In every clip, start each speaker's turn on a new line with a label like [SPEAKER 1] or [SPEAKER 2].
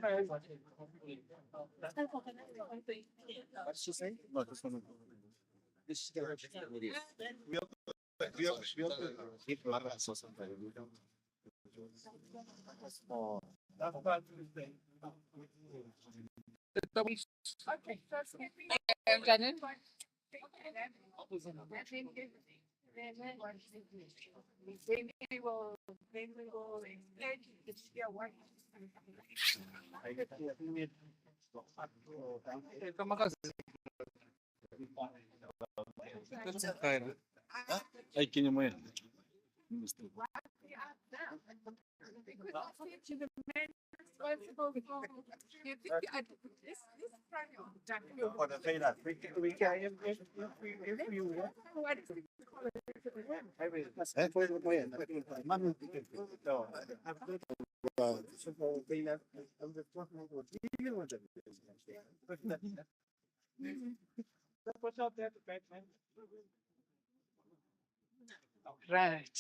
[SPEAKER 1] All right.
[SPEAKER 2] What's she say? No, this one. This is keep Laras or something. We don't. Oh.
[SPEAKER 1] Okay, first, Janet. Then we will explain the sphere work.
[SPEAKER 2] Ay, kinyo mo yan.
[SPEAKER 1] Because I said to the man responsible for, you think this project.
[SPEAKER 2] For the failure, we can, if you want.
[SPEAKER 1] What is it? Right.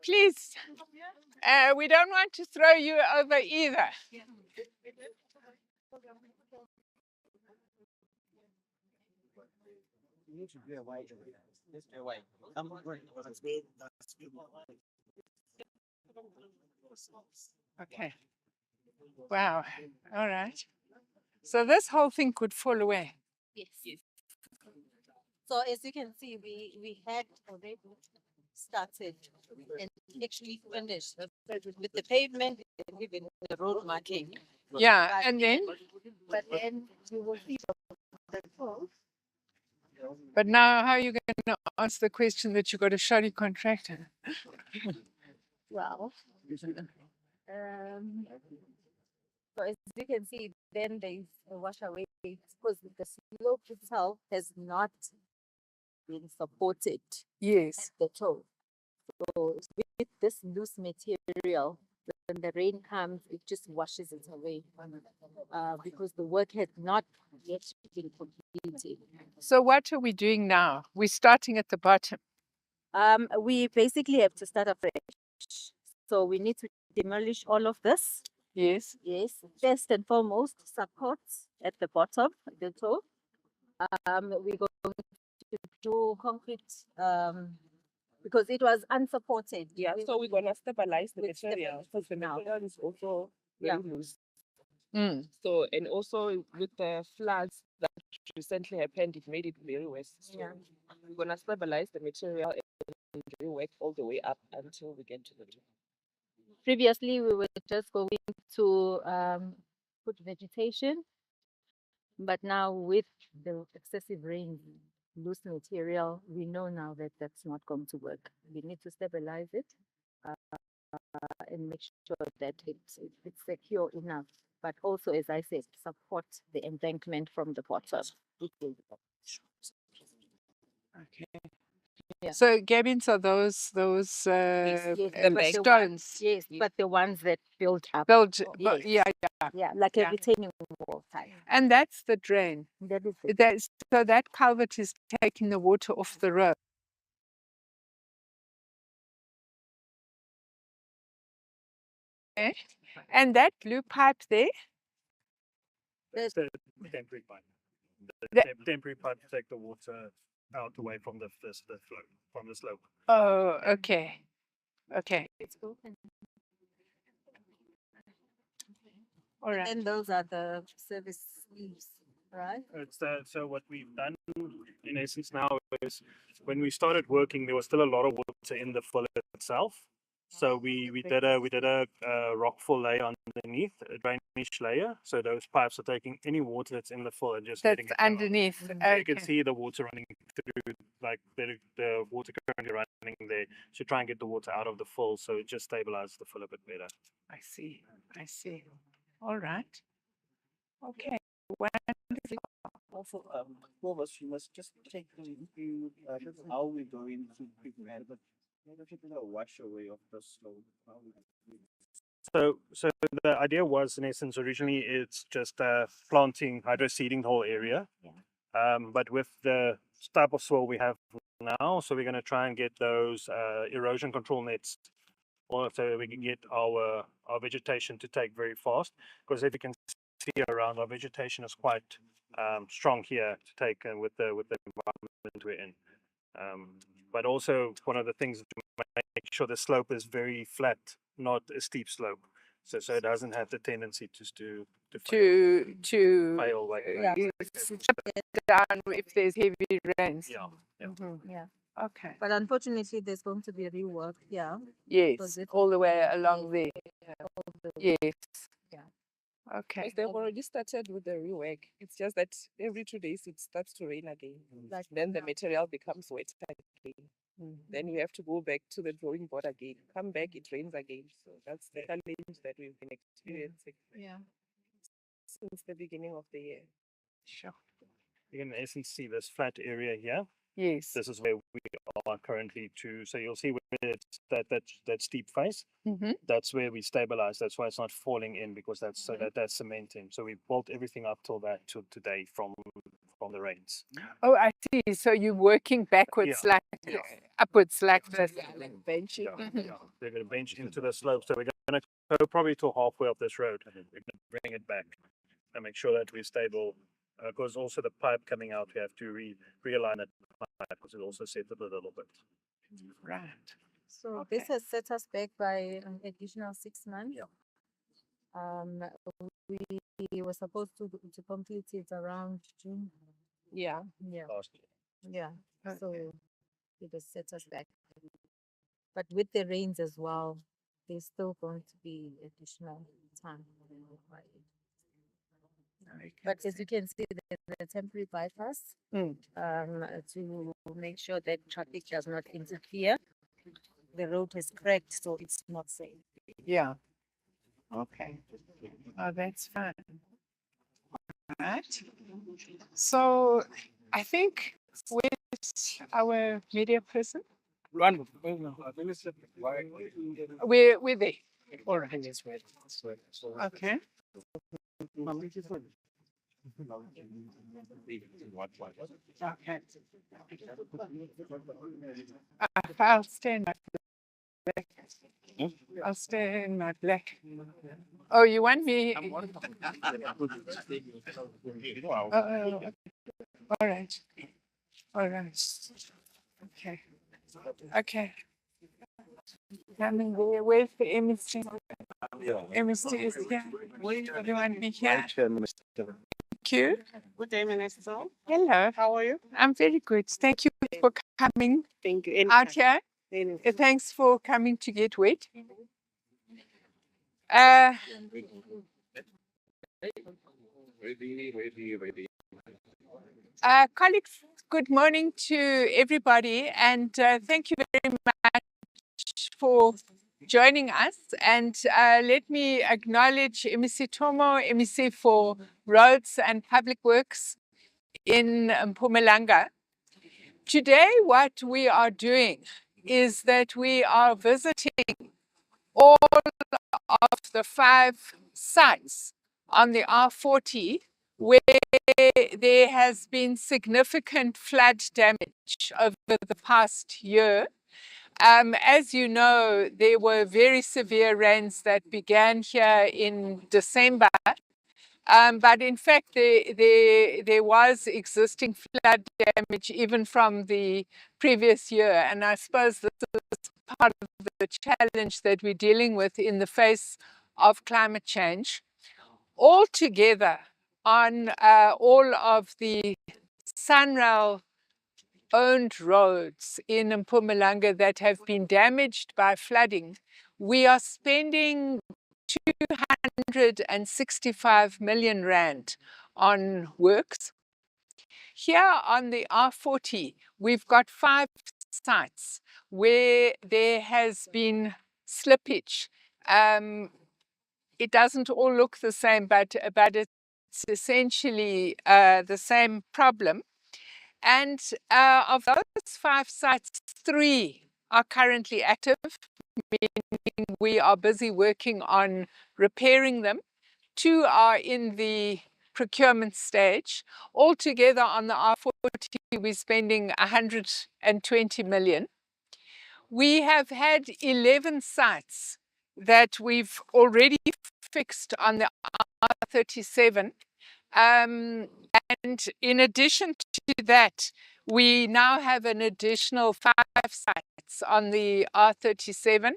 [SPEAKER 1] Please, we don't want to throw you over either. Okay. Wow. All right. So this whole thing could fall away.
[SPEAKER 3] Yes. So as you can see, we had already started and actually finished with the pavement and even the road marking.
[SPEAKER 1] Yeah, and then?
[SPEAKER 3] But then you will see the full.
[SPEAKER 1] But now how are you going to answer the question that you got a shoddy contractor?
[SPEAKER 3] Well, so as you can see, then there is a wash away because the slope itself has not been supported
[SPEAKER 1] Yes.
[SPEAKER 3] at the toe. So with this loose material, when the rain comes, it just washes it away because the work had not yet been completed.
[SPEAKER 1] So what are we doing now? We're starting at the bottom.
[SPEAKER 3] We basically have to start afresh. So we need to demolish all of this.
[SPEAKER 1] Yes.
[SPEAKER 3] Yes. First and foremost, supports at the bottom, the toe. We're going to do concrete because it was unsupported.
[SPEAKER 4] Yeah, so we're gonna stabilize the
[SPEAKER 3] With
[SPEAKER 4] material because the
[SPEAKER 3] now.
[SPEAKER 4] material is also
[SPEAKER 3] Yeah.
[SPEAKER 4] very loose.
[SPEAKER 1] Mm.
[SPEAKER 4] So and also with the floods that recently happened, it made it very worse. So
[SPEAKER 3] Yeah.
[SPEAKER 4] we're gonna stabilize the material and work all the way up until we get to the top.
[SPEAKER 3] Previously, we were just going to put vegetation, but now with the excessive rain, loose material, we know now that that's not going to work. We need to stabilize it and make sure that it's secure enough. But also, as I said, support the embankment from the bottom.
[SPEAKER 1] Okay.
[SPEAKER 3] Yeah.
[SPEAKER 1] So Gabins are those
[SPEAKER 3] Yes,
[SPEAKER 1] the
[SPEAKER 3] but the ones-
[SPEAKER 1] stones
[SPEAKER 3] Yes, but the ones that build up.
[SPEAKER 1] built,
[SPEAKER 3] Yes.
[SPEAKER 1] yeah,
[SPEAKER 3] Like
[SPEAKER 1] Yeah.
[SPEAKER 3] a retaining wall type.
[SPEAKER 1] and that's the drain.
[SPEAKER 3] That is it.
[SPEAKER 1] So that culvert is taking the water off the road. Okay. And that blue pipe there,
[SPEAKER 3] There's-
[SPEAKER 5] The temporary pipe. The
[SPEAKER 1] That-
[SPEAKER 5] temporary pipe to take the water out away from the flow, from the slope.
[SPEAKER 1] oh, okay. Okay,
[SPEAKER 3] it's open.
[SPEAKER 1] all right.
[SPEAKER 3] And those are the service leaves, right?
[SPEAKER 5] It's so what we've done in essence now is when we started working, there was still a lot of water in the full itself. So we did a rockfall layer underneath, a drainage layer. So those pipes are taking any water that's in the fill and just letting
[SPEAKER 1] That's
[SPEAKER 5] it down.
[SPEAKER 1] underneath.
[SPEAKER 5] So you
[SPEAKER 1] Okay.
[SPEAKER 5] can see the water running through, like the water currently running there. So try and get the water out of the fill, so it just stabilizes the fill a bit better.
[SPEAKER 1] I see. I see. All right. Okay. When
[SPEAKER 2] Also, two of us, we must just take you through how we're going to prevent a wash away of the snow.
[SPEAKER 5] So the idea was, in essence, originally it's just planting, hydro-seeding the whole area. But with the type of soil we have now, so we're going to try and get those erosion control nets, so we can get our vegetation to take very fast. Because if you can see around, our vegetation is quite strong here to take with the environment we're in. But also one of the things is to make sure the slope is very flat, not a steep slope, so it doesn't have the tendency to fail like
[SPEAKER 1] slip down if there's heavy rains.
[SPEAKER 5] yeah.
[SPEAKER 3] Yeah.
[SPEAKER 1] Okay.
[SPEAKER 3] But unfortunately, there's going to be rework. Yeah.
[SPEAKER 1] Yes. All the way along there. Yes.
[SPEAKER 3] Yeah.
[SPEAKER 1] Okay.
[SPEAKER 4] Yes, they've already started with the rework. It's just that every 2 days it starts to rain again.
[SPEAKER 3] Like
[SPEAKER 4] Then the material becomes wet again. Then you have to go back to the drawing board again. Come back, it rains again. So that's the challenge that we've been experiencing
[SPEAKER 3] yeah.
[SPEAKER 4] since the beginning of the year.
[SPEAKER 1] Sure.
[SPEAKER 5] You can in essence see this flat area here.
[SPEAKER 1] Yes.
[SPEAKER 5] This is where we are currently so you'll see where it's that steep face.
[SPEAKER 1] Mm-hmm.
[SPEAKER 5] That's where we stabilize. That's why it's not falling in, because that's cementing. So we built everything up till today from the rains.
[SPEAKER 1] Oh, I see. So you're working backwards,
[SPEAKER 5] Yeah.
[SPEAKER 1] like upwards, like this.
[SPEAKER 4] Benching.
[SPEAKER 5] Yeah. They're going to bench into the slope. So we're going to go probably to halfway up this road. We're going to bring it back and make sure that we're stable. Because also the pipe coming out, we have to realign it because it also set it a little bit.
[SPEAKER 1] Right.
[SPEAKER 3] So this has set us back by an additional 6 months. We were supposed to complete it around June.
[SPEAKER 4] Yeah.
[SPEAKER 3] Yeah.
[SPEAKER 5] Last year.
[SPEAKER 3] Yeah. So it has set us back. But with the rains as well, there's still going to be additional time. But as you can see, the temporary bypass to make sure that traffic does not interfere. The road is cracked, so it's not safe.
[SPEAKER 1] Yeah. Okay. Oh, that's fine. Right. So I think with our media person, we're there. All right. Okay. Okay. I'll stay in my black. I'll stay in my black. Oh, you want me? All right. All right. Okay. Okay. Coming there. Where's the MST? MST is here. Do you want me here? Thank you.
[SPEAKER 6] Good day, Minister.
[SPEAKER 1] Hello.
[SPEAKER 6] How are you?
[SPEAKER 1] I'm very good. Thank you for coming
[SPEAKER 6] Thank you.
[SPEAKER 1] out here. Thanks for coming to get wet. Colleagues, good morning to everybody, and thank you very much for joining us. And let me acknowledge MEC Tomo, MEC for Roads and Public Works in Mpumalanga. Today, what we are doing is that we are visiting all of the 5 sites on the R40 where there has been significant flood damage over the past year. As you know, there were very severe rains that began here in December. But in fact, there was existing flood damage even from the previous year. And I suppose this is part of the challenge that we're dealing with in the face of climate change. Altogether, on all of the SANRAL owned roads in Mpumalanga that have been damaged by flooding, we are spending 265 million rand on works. Here on the R40, we've got 5 sites where there has been slippage. It doesn't all look the same, but it's essentially the same problem. And of those 5 sites, 3 are currently active, meaning we are busy working on repairing them. 2 are in the procurement stage. Altogether on the R40, we're spending 120 million. We have had 11 sites that we've already fixed on the R37. And in addition to that, we now have an additional 5 sites on the R37.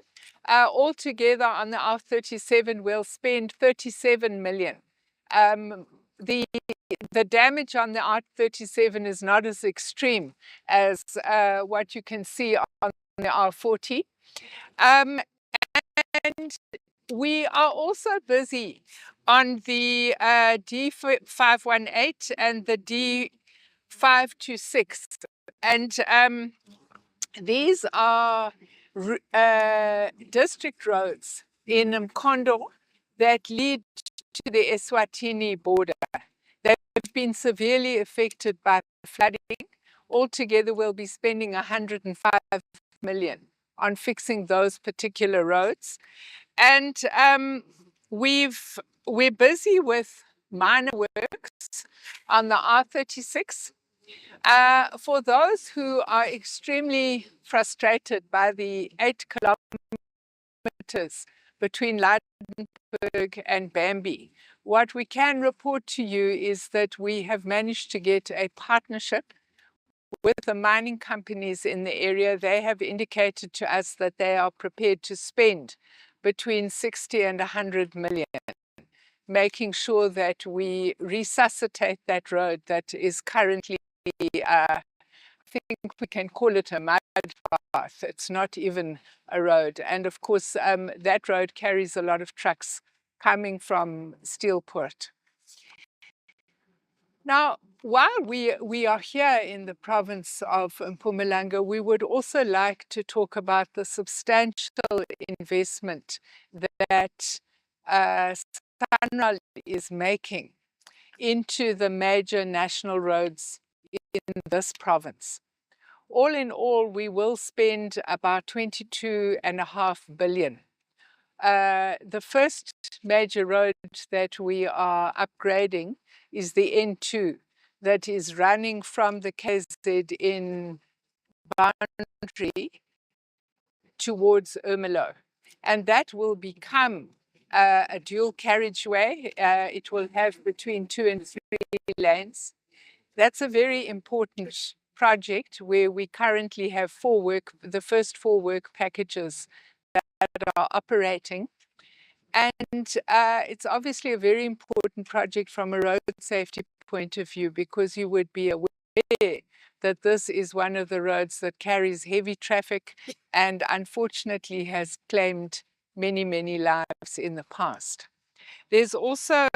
[SPEAKER 1] Altogether on the R37, we'll spend 37 million. The damage on the R37 is not as extreme as what you can see on the R40. And we are also busy on the D518 and the D526. And these are district roads in Mkondo that lead to the Eswatini border. They've been severely affected by flooding. Altogether, we'll be spending 105 million on fixing those particular roads. And we're busy with minor works on the R36. For those who are extremely frustrated by the 8 kilometers between Lydenburg and Bambi, what we can report to you is that we have managed to get a partnership with the mining companies in the area. They have indicated to us that they are prepared to spend between 60 and 100 million, making sure that we resuscitate that road that is currently, I think we can call it a mud path. It's not even a road. And of course, that road carries a lot of trucks coming from Steelport. Now, while we are here in the province of Mpumalanga, we would also like to talk about the substantial investment that SANRAL is making into the major national roads in this province. All in all, we will spend about 22.5 billion. The first major road that we are upgrading is the N2 that is running from the KZN boundary towards Ermelo. And that will become a dual carriageway. It will have between 2 and 3 lanes. That's a very important project where we currently have the first 4 work packages that are operating. And it's obviously a very important project from a road safety point of view, because you would be aware that this is one of the roads that carries heavy traffic and unfortunately has claimed many, many lives in the past. There's also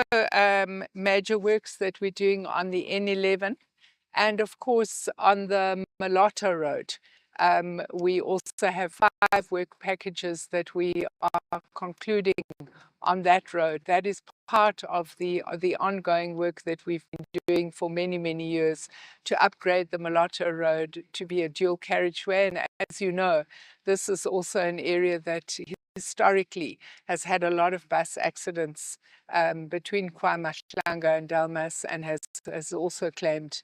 [SPEAKER 1] major works that we're doing on the N11 and of course on the Malota Road. We also have 5 work packages that we are concluding on that road. That is part of the ongoing work that we've been doing for many, many years to upgrade the Malota Road to be a dual carriageway. And as you know, this is also an area that historically has had a lot of bus accidents between KwaMashlanga and Delmas, and has also claimed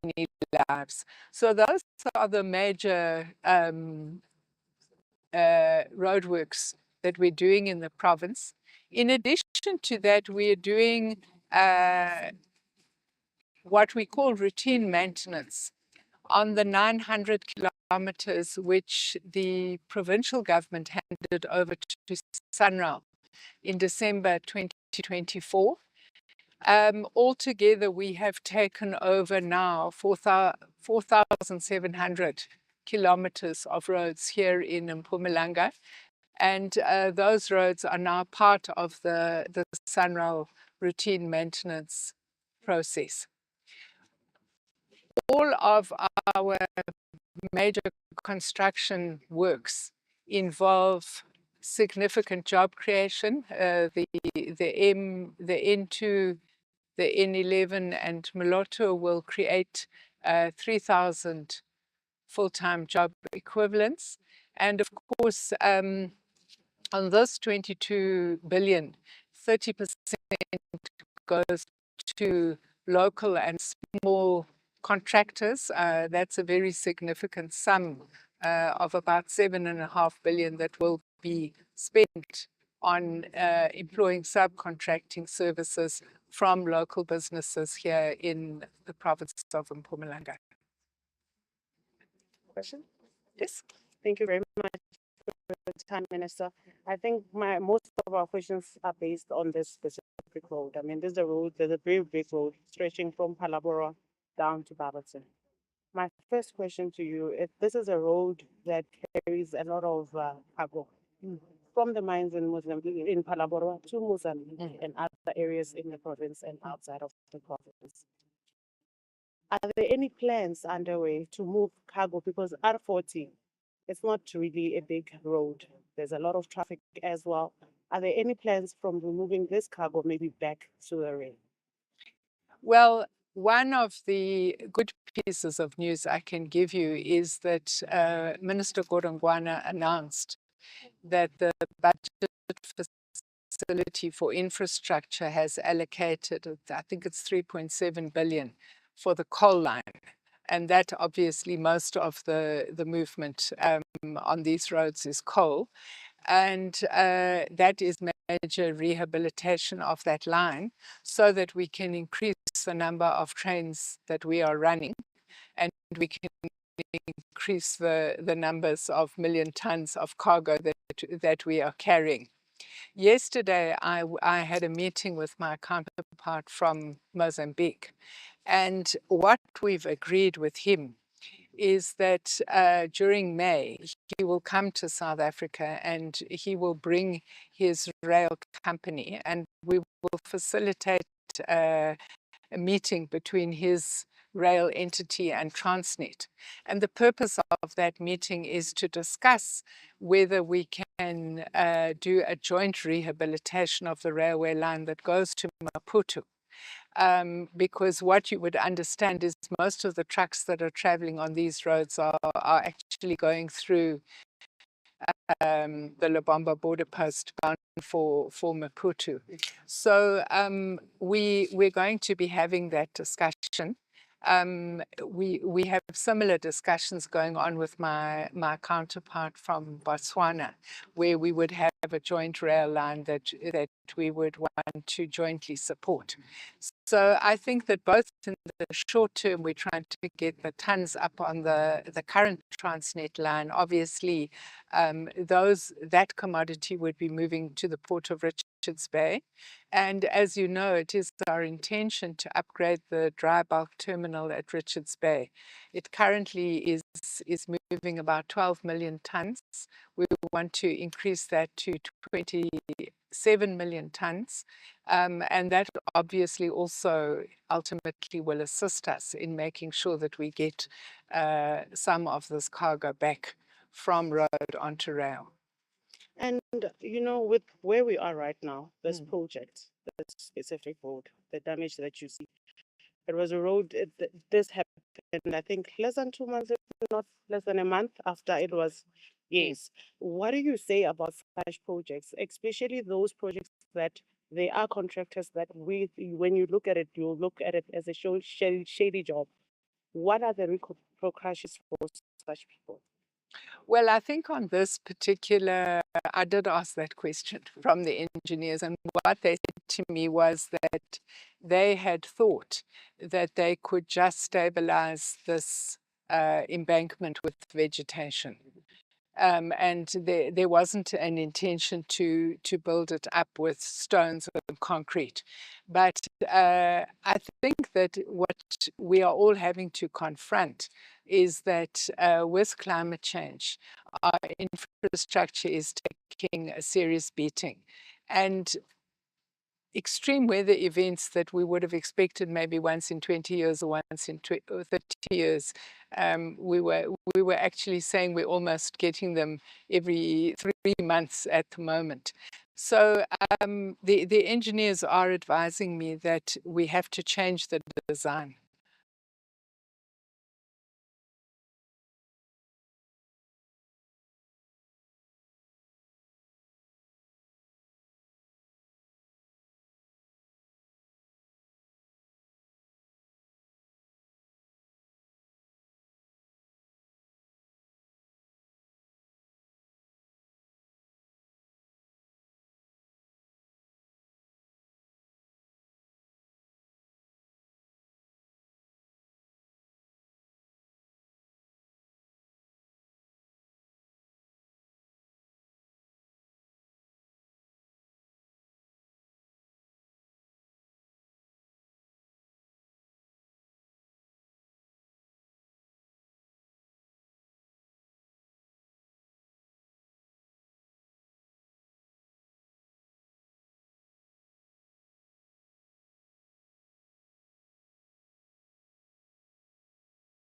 [SPEAKER 1] many lives. So those are the major roadworks that we're doing in the province. In addition to that, we are doing what we call routine maintenance on the 900 kilometers which the provincial government handed over to SANRAL in December 2024. Altogether, we have taken over now 4,700 kilometers of roads here in Mpumalanga. And those roads are now part of the SANRAL routine maintenance process. All of our major construction works involve significant job creation. The N2, the N11 and Moloto will create 3,000 full-time job equivalents. And of course, on this 22 billion, 30% goes to local and small contractors. That's a very significant sum of about 7.5 billion that will be spent on employing subcontracting services from local businesses here in the province of Mpumalanga.
[SPEAKER 4] Question? Yes. Thank you very much for the time, Minister. I think most of our questions are based on this specific road. I mean, there's a very big road stretching from Palabora down to Barberton. My first question to you is, this is a road that carries a lot of cargo from the mines in Mozambique, in Palabora to Mozambique and other areas in the province and outside of the province. Are there any plans underway to move cargo? Because R40, it's not really a big road. There's a lot of traffic as well. Are there any plans from removing this cargo maybe back to the rail?
[SPEAKER 1] Well, one of the good pieces of news I can give you is that Minister Godongwana announced that the budget facility for infrastructure has allocated, I think it's 3.7 billion for the coal line. And that obviously most of the movement on these roads is coal. And that is major rehabilitation of that line so that we can increase the number of trains that we are running and we can increase the numbers of million tons of cargo that we are carrying. Yesterday, I had a meeting with my counterpart from Mozambique, and what we've agreed with him is that during May, he will come to South Africa and he will bring his rail company and we will facilitate a meeting between his rail entity and Transnet. And the purpose of that meeting is to discuss whether we can do a joint rehabilitation of the railway line that goes to Maputo. Because what you would understand is most of the trucks that are traveling on these roads are actually going through the Lubomba border post bound for Maputo. So we're going to be having that discussion. We have similar discussions going on with my counterpart from Botswana, where we would have a joint rail line that we would want to jointly support. So I think that both in the short term, we're trying to get the tons up on the current Transnet line. Obviously, that commodity would be moving to the port of Richards Bay. And as you know, it is our intention to upgrade the dry bulk terminal at Richards Bay. It currently is moving about 12 million tons. We want to increase that to 27 million tons. And that obviously also ultimately will assist us in making sure that we get some of this cargo back from road onto rail.
[SPEAKER 4] And, you know, with where we are right now, this project, this specific road, the damage that you see, it was a road, this happened, I think, less than 2 months, not less than a month after it was, yes. What do you say about such projects, especially those projects that they are contractors that when you look at it, you look at it as a shady job? What are the repercussions for such people?
[SPEAKER 1] Well, I think on this particular, I did ask that question from the engineers, and what they said to me was that they had thought that they could just stabilize this embankment with vegetation. and there wasn't an intention to build it up with stones and concrete. But I think that what we are all having to confront is that with climate change, our infrastructure is taking a serious beating. And extreme weather events that we would have expected maybe once in 20 years or once in 30 years, we were actually saying we're almost getting them every 3 months at the moment. So the engineers are advising me that we have to change the design